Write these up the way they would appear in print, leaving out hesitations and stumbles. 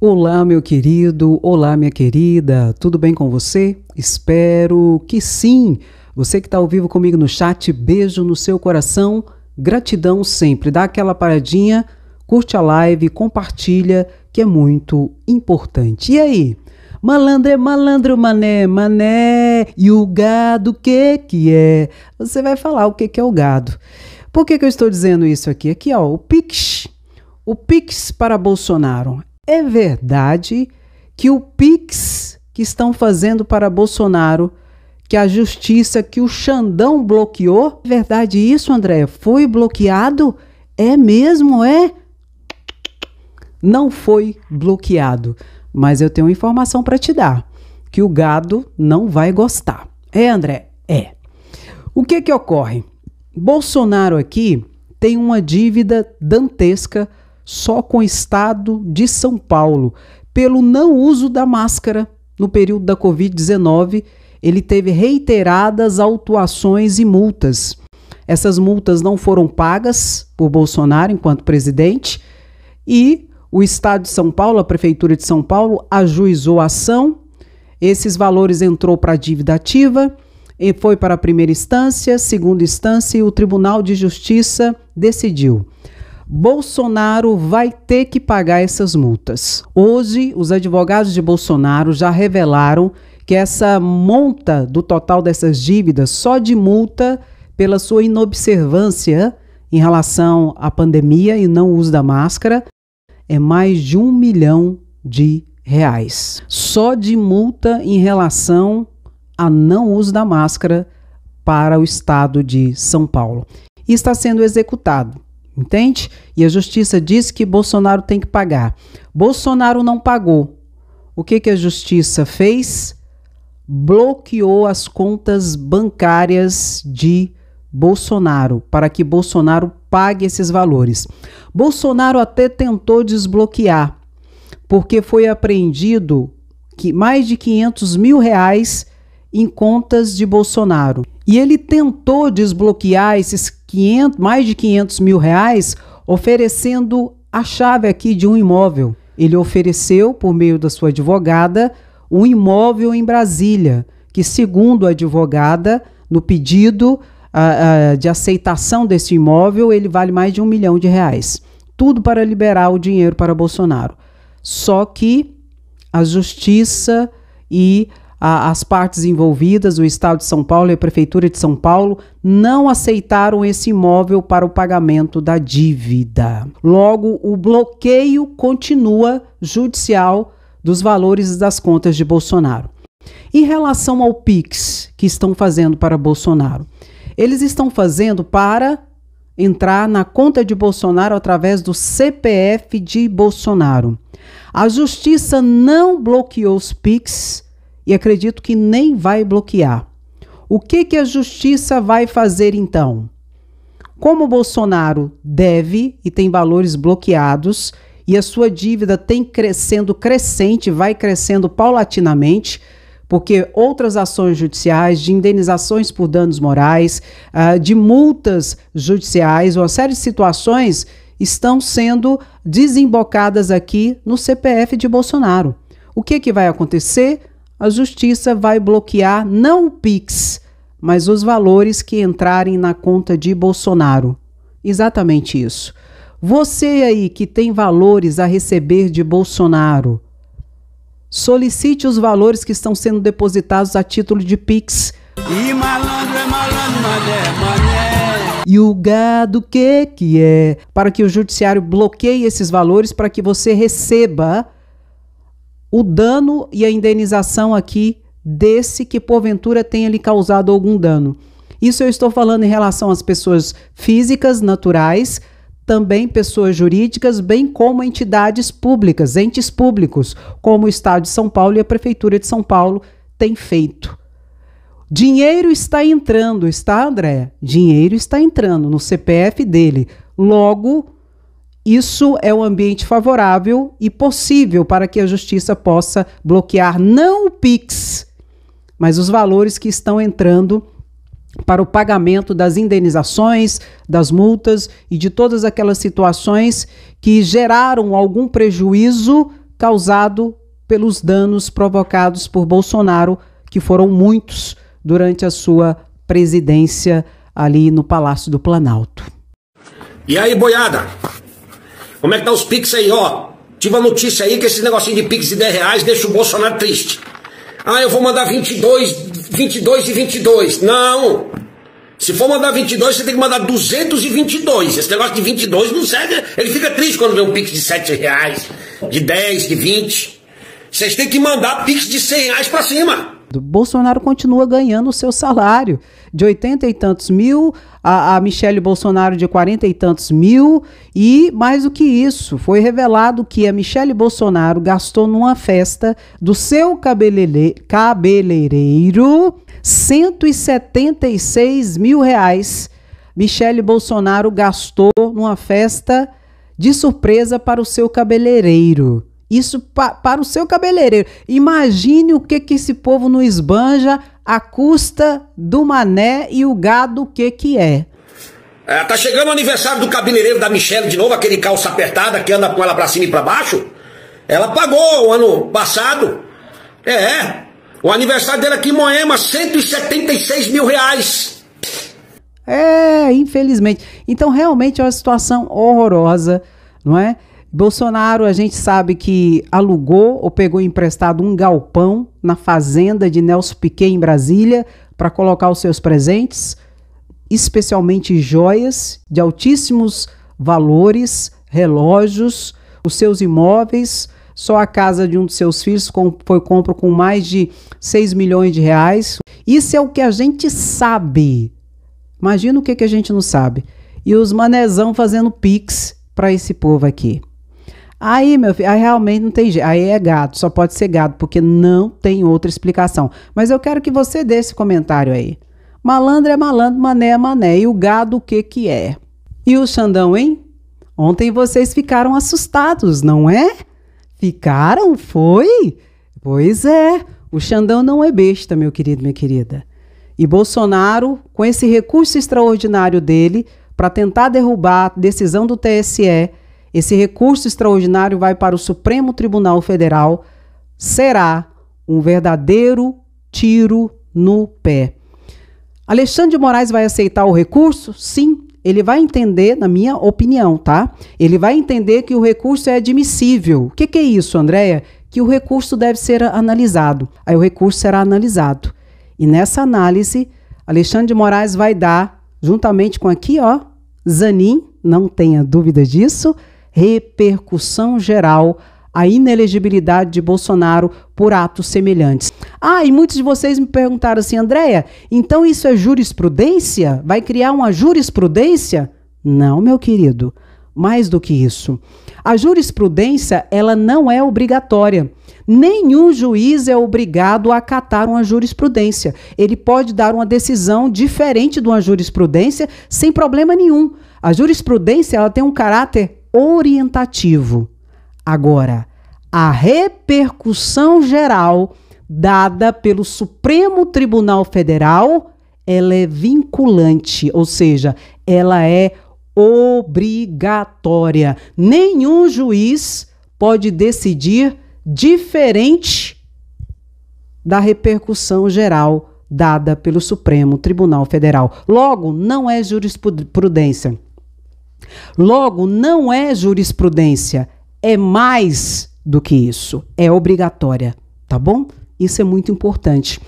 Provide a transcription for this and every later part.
Olá, meu querido, olá, minha querida, tudo bem com você? Espero que sim. Você que está ao vivo comigo no chat, beijo no seu coração, gratidão sempre. Dá aquela paradinha, curte a live, compartilha, que é muito importante. E aí? Malandro é malandro, mané, e o gado que é? Você vai falar o que é o gado. Por que eu estou dizendo isso aqui? Aqui, ó, o Pix para Bolsonaro. É verdade que o Pix que estão fazendo para Bolsonaro, que a justiça, que o Xandão bloqueou, é verdade isso, André? Foi bloqueado? É mesmo, é? Não foi bloqueado, mas eu tenho uma informação para te dar, que o gado não vai gostar. É, André? É. O que ocorre? Bolsonaro aqui tem uma dívida dantesca só com o estado de São Paulo, pelo não uso da máscara no período da Covid-19, ele teve reiteradas autuações e multas. Essas multas não foram pagas por Bolsonaro enquanto presidente e o estado de São Paulo, a prefeitura de São Paulo, ajuizou a ação, esses valores entrou para a dívida ativa, e foi para a primeira instância, segunda instância e o Tribunal de Justiça decidiu. Bolsonaro vai ter que pagar essas multas. Hoje, os advogados de Bolsonaro já revelaram que essa monta do total dessas dívidas, só de multa pela sua inobservância em relação à pandemia e não uso da máscara, é mais de R$1 milhão. Só de multa em relação a não uso da máscara para o estado de São Paulo. E está sendo executado. Entende? E a justiça disse que Bolsonaro tem que pagar. Bolsonaro não pagou. O que a justiça fez? Bloqueou as contas bancárias de Bolsonaro para que Bolsonaro pague esses valores. Bolsonaro até tentou desbloquear, porque foi apreendido mais de R$500 mil em contas de Bolsonaro. E ele tentou desbloquear esses mais de R$500 mil, oferecendo a chave aqui de um imóvel. Ele ofereceu, por meio da sua advogada, um imóvel em Brasília, que segundo a advogada, no pedido de aceitação desse imóvel, ele vale mais de R$1 milhão. Tudo para liberar o dinheiro para Bolsonaro. Só que a justiça e as partes envolvidas, o Estado de São Paulo e a Prefeitura de São Paulo, não aceitaram esse imóvel para o pagamento da dívida. Logo, o bloqueio continua judicial dos valores das contas de Bolsonaro. Em relação ao Pix que estão fazendo para Bolsonaro, eles estão fazendo para entrar na conta de Bolsonaro através do CPF de Bolsonaro. A justiça não bloqueou os Pix e acredito que nem vai bloquear. O que a justiça vai fazer então? Como o Bolsonaro deve e tem valores bloqueados e a sua dívida tem crescente, vai crescendo paulatinamente, porque outras ações judiciais, de indenizações por danos morais, de multas judiciais, uma série de situações estão sendo desembocadas aqui no CPF de Bolsonaro. O que vai acontecer? A justiça vai bloquear não o Pix, mas os valores que entrarem na conta de Bolsonaro. Exatamente isso. Você aí que tem valores a receber de Bolsonaro, solicite os valores que estão sendo depositados a título de Pix. E malandro é malandro, mané. E o gado que é? Para que o judiciário bloqueie esses valores para que você receba o dano e a indenização aqui desse que porventura tenha lhe causado algum dano. Isso eu estou falando em relação às pessoas físicas, naturais, também pessoas jurídicas, bem como entidades públicas, entes públicos, como o Estado de São Paulo e a Prefeitura de São Paulo têm feito. Dinheiro está entrando, está, André? Dinheiro está entrando no CPF dele. Logo, isso é um ambiente favorável e possível para que a justiça possa bloquear não o Pix, mas os valores que estão entrando para o pagamento das indenizações, das multas e de todas aquelas situações que geraram algum prejuízo causado pelos danos provocados por Bolsonaro, que foram muitos durante a sua presidência ali no Palácio do Planalto. E aí, boiada? Como é que tá os Pix aí, ó? Tive a notícia aí que esse negocinho de Pix de R$10 deixa o Bolsonaro triste. Ah, eu vou mandar 22 e 22. Não! Se for mandar 22, você tem que mandar 222. Esse negócio de 22 não serve. Ele fica triste quando vê um Pix de R$7, de 10, de 20. Vocês têm que mandar Pix de R$100 pra cima. Bolsonaro continua ganhando o seu salário de 80 e tantos mil, a Michele Bolsonaro de 40 e tantos mil, e mais do que isso, foi revelado que a Michele Bolsonaro gastou numa festa do seu cabeleireiro 176 mil reais. Michele Bolsonaro gastou numa festa de surpresa para o seu cabeleireiro. Isso para o seu cabeleireiro. Imagine o que esse povo não esbanja à custa do mané e o gado, o que é. Tá chegando o aniversário do cabeleireiro da Michele de novo, aquele calça apertada que anda com ela pra cima e pra baixo. Ela pagou o ano passado. O aniversário dele aqui em Moema, 176 mil reais. Infelizmente. Então realmente é uma situação horrorosa, não é? Bolsonaro, a gente sabe que alugou ou pegou emprestado um galpão na fazenda de Nelson Piquet em Brasília para colocar os seus presentes, especialmente joias de altíssimos valores, relógios, os seus imóveis. Só a casa de um dos seus filhos foi compra com mais de 6 milhões de reais. Isso é o que a gente sabe. Imagina o que a gente não sabe. E os manezão fazendo pix para esse povo aqui. Aí, meu filho, aí realmente não tem jeito. Aí é gado, só pode ser gado, porque não tem outra explicação. Mas eu quero que você dê esse comentário aí. Malandro é malandro, mané é mané. E o gado o que é? E o Xandão, hein? Ontem vocês ficaram assustados, não é? Ficaram? Foi? Pois é. O Xandão não é besta, meu querido, minha querida. E Bolsonaro, com esse recurso extraordinário dele, para tentar derrubar a decisão do TSE, esse recurso extraordinário vai para o Supremo Tribunal Federal, será um verdadeiro tiro no pé. Alexandre de Moraes vai aceitar o recurso? Sim, ele vai entender, na minha opinião, tá? Ele vai entender que o recurso é admissível. O que é isso, Andréia? Que o recurso deve ser analisado. Aí o recurso será analisado. E nessa análise, Alexandre de Moraes vai dar, juntamente com aqui, ó, Zanin, não tenha dúvida disso, repercussão geral à inelegibilidade de Bolsonaro por atos semelhantes. E muitos de vocês me perguntaram assim, Andréia, então isso é jurisprudência? Vai criar uma jurisprudência? Não, meu querido, mais do que isso. A jurisprudência, ela não é obrigatória. Nenhum juiz é obrigado a acatar uma jurisprudência. Ele pode dar uma decisão diferente de uma jurisprudência sem problema nenhum. A jurisprudência, ela tem um caráter orientativo. Agora, a repercussão geral dada pelo Supremo Tribunal Federal, ela é vinculante, ou seja, ela é obrigatória. Nenhum juiz pode decidir diferente da repercussão geral dada pelo Supremo Tribunal Federal. Logo, não é jurisprudência. Logo, não é jurisprudência. É mais do que isso. É obrigatória, tá bom? Isso é muito importante.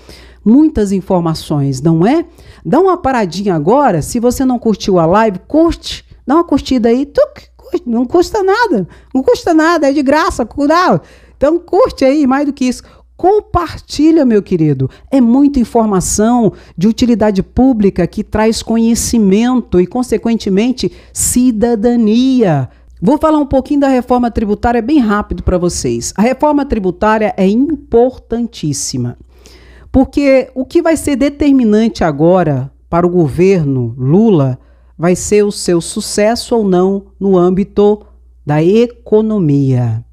Muitas informações, não é? Dá uma paradinha agora. Se você não curtiu a live, curte. Dá uma curtida aí. Não custa nada. Não custa nada. É de graça. Então curte aí, mais do que isso. Compartilha, meu querido. É muita informação de utilidade pública que traz conhecimento e, consequentemente, cidadania. Vou falar um pouquinho da reforma tributária bem rápido para vocês. A reforma tributária é importantíssima, porque o que vai ser determinante agora para o governo Lula vai ser o seu sucesso ou não no âmbito da economia.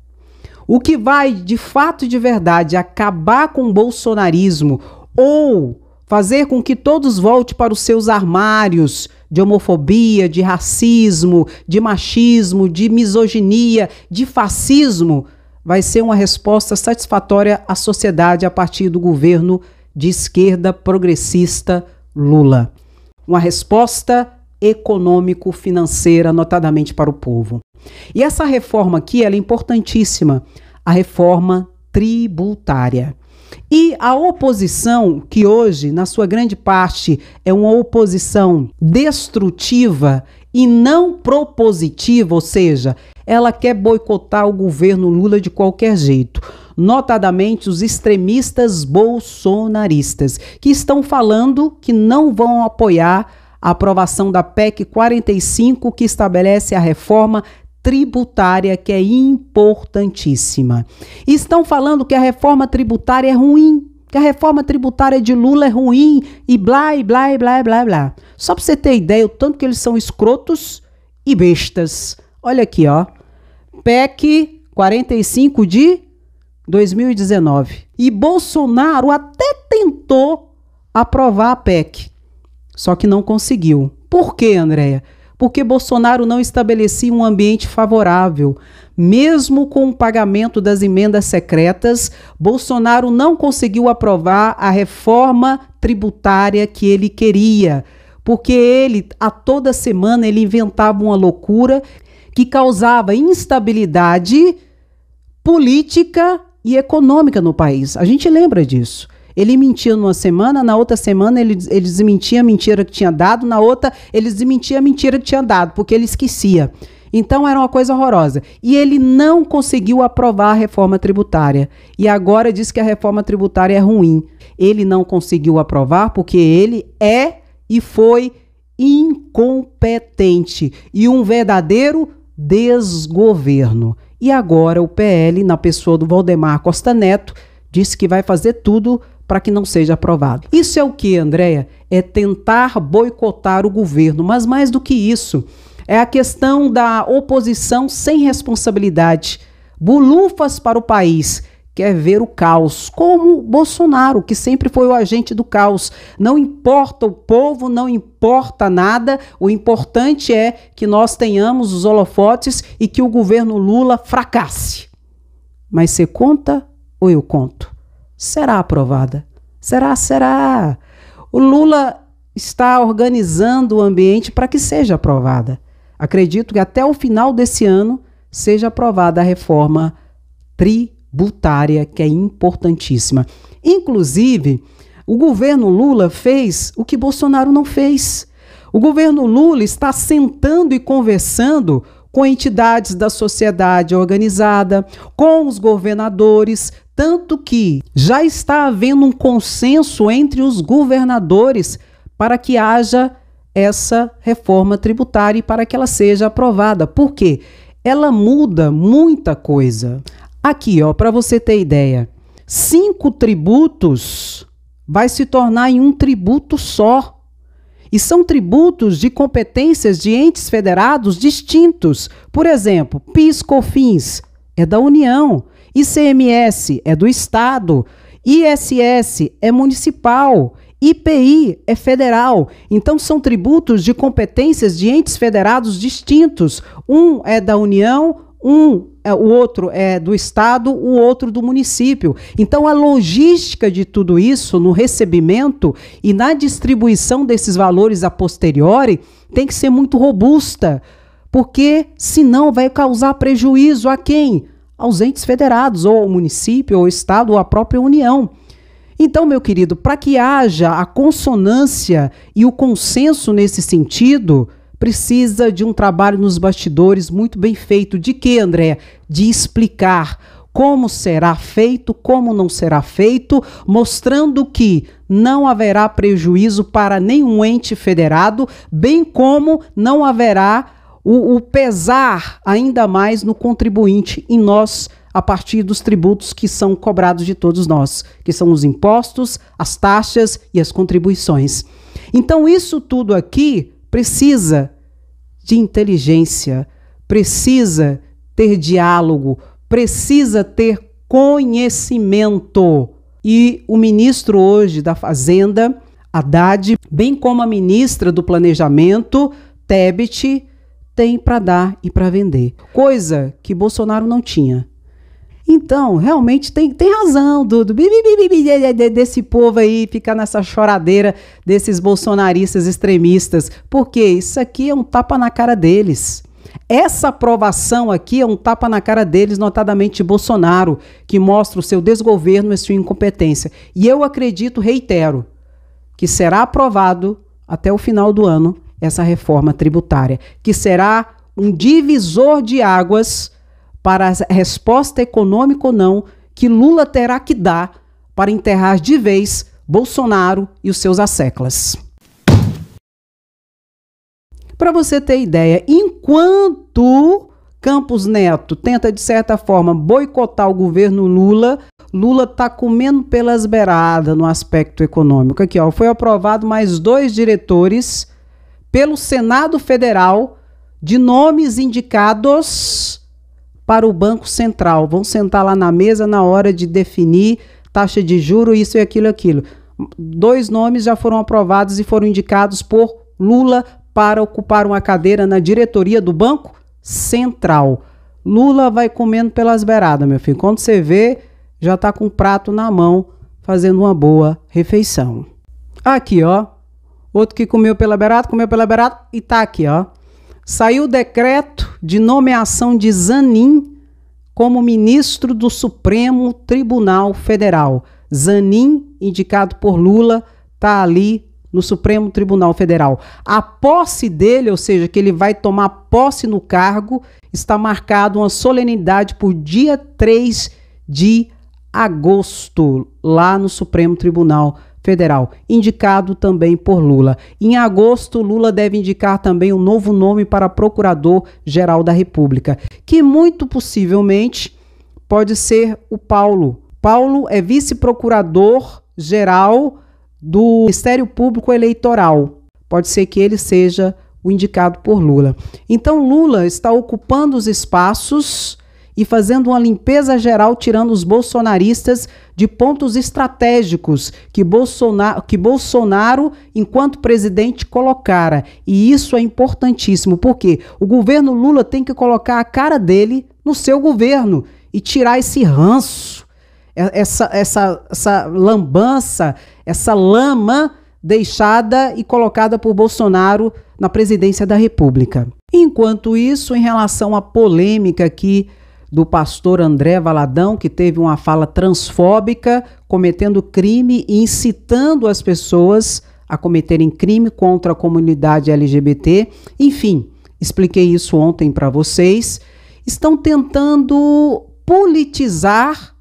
O que vai, de fato e de verdade, acabar com o bolsonarismo ou fazer com que todos voltem para os seus armários de homofobia, de racismo, de machismo, de misoginia, de fascismo, vai ser uma resposta satisfatória à sociedade a partir do governo de esquerda progressista Lula. Uma resposta econômico-financeira, notadamente para o povo. E essa reforma aqui, ela é importantíssima, a reforma tributária. E a oposição, que hoje, na sua grande parte, é uma oposição destrutiva e não propositiva, ou seja, ela quer boicotar o governo Lula de qualquer jeito. Notadamente os extremistas bolsonaristas, que estão falando que não vão apoiar a aprovação da PEC 45, que estabelece a reforma tributária, que é importantíssima. E estão falando que a reforma tributária é ruim, que a reforma tributária de Lula é ruim e blá, e blá, e blá, e blá, blá. Só para você ter ideia, o tanto que eles são escrotos e bestas. Olha aqui, ó. PEC 45 de 2019. E Bolsonaro até tentou aprovar a PEC, só que não conseguiu. Por quê, Andréia? Porque Bolsonaro não estabelecia um ambiente favorável. Mesmo com o pagamento das emendas secretas, Bolsonaro não conseguiu aprovar a reforma tributária que ele queria, porque ele, a toda semana, ele inventava uma loucura que causava instabilidade política e econômica no país. A gente lembra disso. Ele mentia numa semana, na outra semana ele desmentia a mentira que tinha dado, na outra ele desmentia a mentira que tinha dado, porque ele esquecia. Então era uma coisa horrorosa. E ele não conseguiu aprovar a reforma tributária. E agora diz que a reforma tributária é ruim. Ele não conseguiu aprovar porque ele é e foi incompetente e um verdadeiro desgoverno. E agora o PL, na pessoa do Valdemar Costa Neto, disse que vai fazer tudo para que não seja aprovado. Isso é o que, Andréia? É tentar boicotar o governo, mas mais do que isso, é a questão da oposição sem responsabilidade, bulufas para o país, quer ver o caos, como Bolsonaro, que sempre foi o agente do caos. Não importa o povo, não importa nada, o importante é que nós tenhamos os holofotes e que o governo Lula fracasse. Mas você conta ou eu conto? Será aprovada? Será. O Lula está organizando o ambiente para que seja aprovada. Acredito que até o final desse ano seja aprovada a reforma tributária, que é importantíssima. Inclusive, o governo Lula fez o que Bolsonaro não fez. O governo Lula está sentando e conversando com entidades da sociedade organizada, com os governadores, tanto que já está havendo um consenso entre os governadores para que haja essa reforma tributária e para que ela seja aprovada. Por quê? Ela muda muita coisa. Aqui, ó, para você ter ideia, 5 tributos vai se tornar em um tributo só. E são tributos de competências de entes federados distintos. Por exemplo, PIS, COFINS é da União, ICMS é do Estado, ISS é municipal, IPI é federal. Então são tributos de competências de entes federados distintos. Um é da União, o outro é do Estado, o outro do município. Então a logística de tudo isso no recebimento e na distribuição desses valores a posteriori tem que ser muito robusta, porque senão vai causar prejuízo a quem? Aos entes federados, ou ao município, ou ao Estado, ou à própria União. Então, meu querido, para que haja a consonância e o consenso nesse sentido, precisa de um trabalho nos bastidores muito bem feito. De quê, André? De explicar como será feito, como não será feito, mostrando que não haverá prejuízo para nenhum ente federado, bem como não haverá o pesar ainda mais no contribuinte, em nós, a partir dos tributos que são cobrados de todos nós, que são os impostos, as taxas e as contribuições. Então, isso tudo aqui precisa de inteligência, precisa ter diálogo, precisa ter conhecimento. E o ministro hoje da Fazenda, Haddad, bem como a ministra do Planejamento, Tebet, tem para dar e para vender. Coisa que Bolsonaro não tinha. Então, realmente tem razão, Dudu, desse povo aí ficar nessa choradeira desses bolsonaristas extremistas, porque isso aqui é um tapa na cara deles. Essa aprovação aqui é um tapa na cara deles, notadamente de Bolsonaro, que mostra o seu desgoverno e sua incompetência. E eu acredito, reitero, que será aprovado até o final do ano essa reforma tributária, que será um divisor de águas para a resposta econômica ou não que Lula terá que dar para enterrar de vez Bolsonaro e os seus asseclas. Para você ter ideia, enquanto Campos Neto tenta, de certa forma, boicotar o governo Lula, Lula está comendo pelas beiradas no aspecto econômico. Aqui, ó, foi aprovado mais 2 diretores pelo Senado Federal de nomes indicados para o Banco Central. Vão sentar lá na mesa na hora de definir taxa de juros, isso e aquilo. 2 nomes já foram aprovados e foram indicados por Lula para ocupar uma cadeira na diretoria do Banco Central. Lula vai comendo pelas beiradas, meu filho. Quando você vê, já está com o prato na mão, fazendo uma boa refeição. Aqui, ó. Outro que comeu pela beirada e tá aqui, ó. Saiu o decreto de nomeação de Zanin como ministro do Supremo Tribunal Federal. Zanin, indicado por Lula, tá ali no Supremo Tribunal Federal. A posse dele, ou seja, que ele vai tomar posse no cargo, está marcado uma solenidade por dia 3 de agosto, lá no Supremo Tribunal Federal, indicado também por Lula. Em agosto, Lula deve indicar também um novo nome para Procurador-Geral da República, que muito possivelmente pode ser o Paulo. Paulo é vice-procurador-geral do Ministério Público Eleitoral. Pode ser que ele seja o indicado por Lula. Então, Lula está ocupando os espaços e fazendo uma limpeza geral, tirando os bolsonaristas de pontos estratégicos que Bolsonaro, enquanto presidente, colocara. E isso é importantíssimo, porque o governo Lula tem que colocar a cara dele no seu governo e tirar esse ranço, essa lambança, essa lama deixada e colocada por Bolsonaro na presidência da República. Enquanto isso, em relação à polêmica aqui do pastor André Valadão, que teve uma fala transfóbica, cometendo crime e incitando as pessoas a cometerem crime contra a comunidade LGBT. Enfim, expliquei isso ontem para vocês. Estão tentando politizar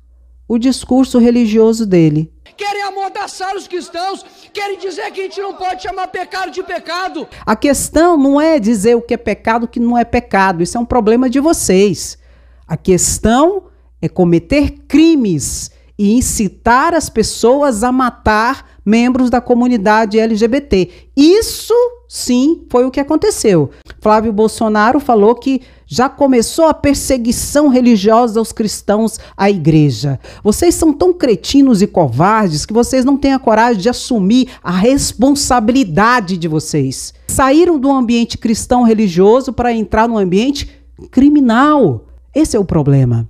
o discurso religioso dele. Querem amordaçar os cristãos, querem dizer que a gente não pode chamar pecado de pecado. A questão não é dizer o que é pecado, o que não é pecado. Isso é um problema de vocês. A questão é cometer crimes e incitar as pessoas a matar membros da comunidade LGBT. Isso, sim, foi o que aconteceu. Flávio Bolsonaro falou que já começou a perseguição religiosa aos cristãos à igreja. Vocês são tão cretinos e covardes que vocês não têm a coragem de assumir a responsabilidade de vocês. Saíram do ambiente cristão religioso para entrar no ambiente criminal. Esse é o problema.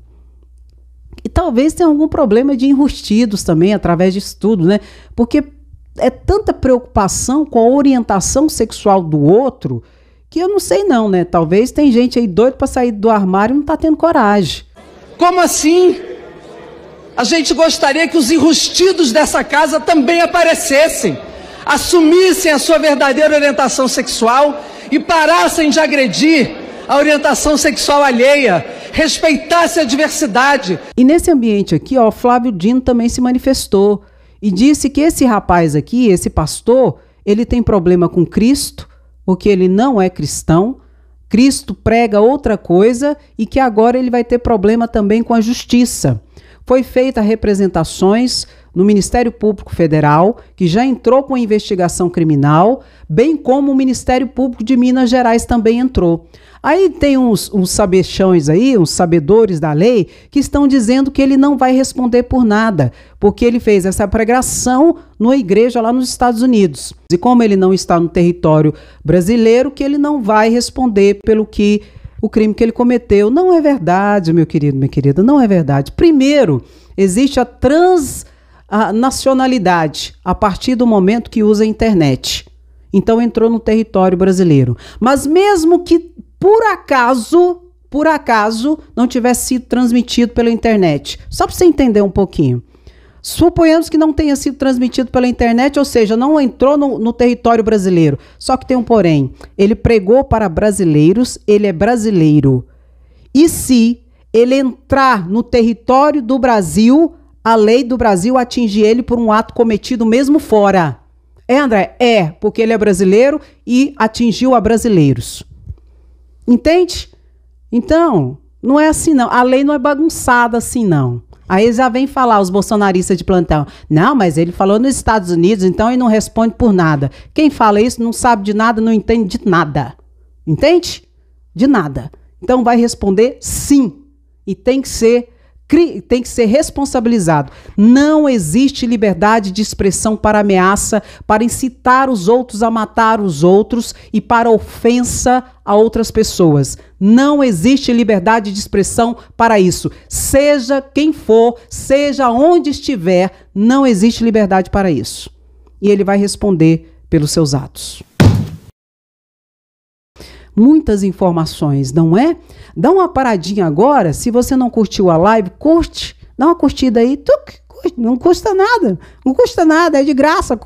E talvez tenha algum problema de enrustidos também, através disso tudo, né? Porque é tanta preocupação com a orientação sexual do outro que eu não sei não, né? Talvez tem gente aí doido para sair do armário e não tá tendo coragem. Como assim? A gente gostaria que os enrustidos dessa casa também aparecessem, assumissem a sua verdadeira orientação sexual e parassem de agredir a orientação sexual alheia, respeitasse a diversidade. E nesse ambiente aqui, ó, Flávio Dino também se manifestou e disse que esse rapaz aqui, esse pastor, ele tem problema com Cristo, porque ele não é cristão, Cristo prega outra coisa e que agora ele vai ter problema também com a justiça. Foi feita representações no Ministério Público Federal, que já entrou com a investigação criminal, bem como o Ministério Público de Minas Gerais também entrou. Aí tem uns sabechões aí, uns sabedores da lei, que estão dizendo que ele não vai responder por nada, porque ele fez essa pregação numa igreja lá nos Estados Unidos. E como ele não está no território brasileiro, que ele não vai responder pelo que o crime que ele cometeu. Não é verdade, meu querido, minha querida, não é verdade. Primeiro, existe a transnacionalidade a partir do momento que usa a internet. Então entrou no território brasileiro. Mas mesmo que por acaso não tivesse sido transmitido pela internet, só para você entender um pouquinho. Suponhamos que não tenha sido transmitido pela internet, ou seja, não entrou no território brasileiro. Só que tem um porém. Ele pregou para brasileiros, ele é brasileiro. E se ele entrar no território do Brasil, a lei do Brasil atinge ele por um ato cometido mesmo fora. É, André? É, porque ele é brasileiro e atingiu a brasileiros. Entende? Então, não é assim não. A lei não é bagunçada assim não. Aí já vem falar os bolsonaristas de plantão. Não, mas ele falou nos Estados Unidos, então ele não responde por nada. Quem fala isso não sabe de nada, não entende de nada. Entende? De nada. Então vai responder sim. E tem que ser responsabilizado. Não existe liberdade de expressão para ameaça, para incitar os outros a matar os outros e para ofensa a outras pessoas. Não existe liberdade de expressão para isso. Seja quem for, seja onde estiver, não existe liberdade para isso. E ele vai responder pelos seus atos. Muitas informações, não é? Dá uma paradinha agora, se você não curtiu a live, curte, dá uma curtida aí, não custa nada, é de graça,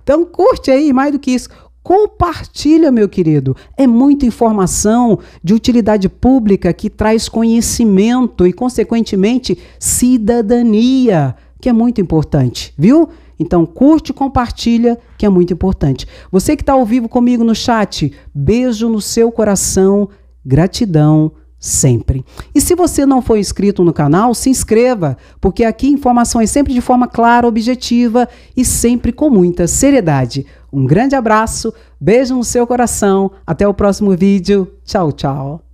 então curte aí, mais do que isso, compartilha, meu querido, é muita informação de utilidade pública que traz conhecimento e, consequentemente, cidadania, que é muito importante, viu? Então, curte e compartilha, que é muito importante. Você que está ao vivo comigo no chat, beijo no seu coração, gratidão sempre. E se você não for inscrito no canal, se inscreva, porque aqui informações sempre de forma clara, objetiva e sempre com muita seriedade. Um grande abraço, beijo no seu coração, até o próximo vídeo. Tchau, tchau.